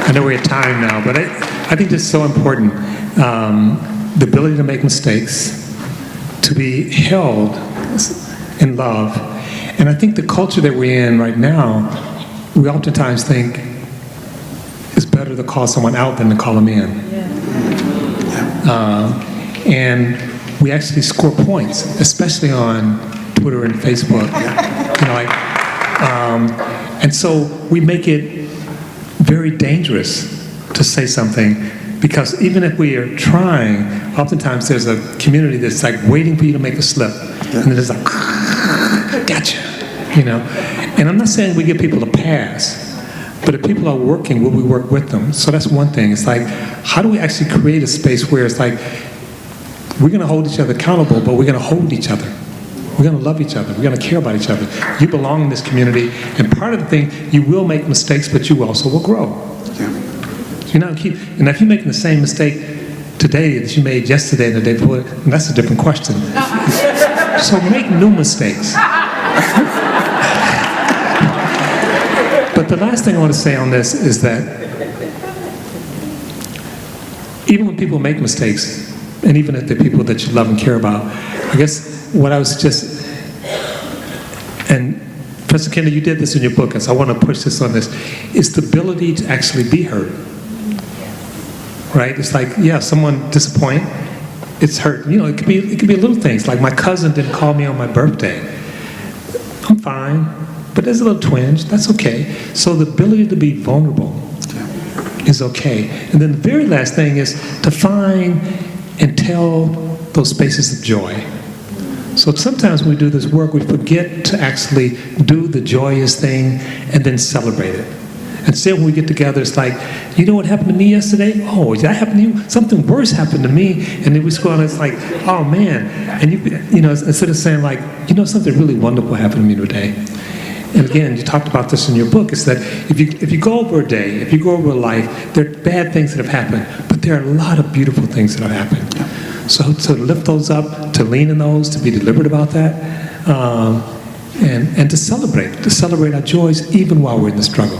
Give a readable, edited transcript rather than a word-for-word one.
I know we're at time now, but I think this is so important. The ability to make mistakes, to be held in love. And I think the culture that we're in right now, we oftentimes think it's better to call someone out than to call them in. And we actually score points, especially on Twitter and Facebook. And so we make it very dangerous to say something, because even if we are trying, oftentimes there's a community that's like waiting for you to make a slip, and then it's like, gotcha, And I'm not saying we give people a pass, but if people are working, will we work with them? So that's one thing. It's like, how do we actually create a space where it's like, we're going to hold each other accountable, but we're going to hold each other. We're going to love each other. We're going to care about each other. You belong in this community, and part of the thing, you will make mistakes, but you also will grow. And if you're making the same mistake today that you made yesterday and the day before, that's a different question. So make new mistakes. But the last thing I want to say on this is that even when people make mistakes, and even if they're people that you love and care about, I guess what I was just, and Professor Kennedy, you did this in your book, and so I want to push this on this, is the ability to actually be heard. Right? It's like, yeah, someone disappoint, it's hurt. It could be little things, like my cousin didn't call me on my birthday. I'm fine, but there's a little twinge, that's okay. So the ability to be vulnerable is okay. And then the very last thing is to find and tell those spaces of joy. So sometimes when we do this work, we forget to actually do the joyous thing and then celebrate it. Instead, when we get together, it's like, you know what happened to me yesterday? Oh, did that happen to you? Something worse happened to me. And then we scroll and it's like, oh man. And instead of saying like, something really wonderful happened to me today. And again, you talked about this in your book, is that if you go over a day, if you go over a life, there are bad things that have happened, but there are a lot of beautiful things that have happened. So to lift those up, to lean in those, to be deliberate about that, and to celebrate our joys even while we're in the struggle.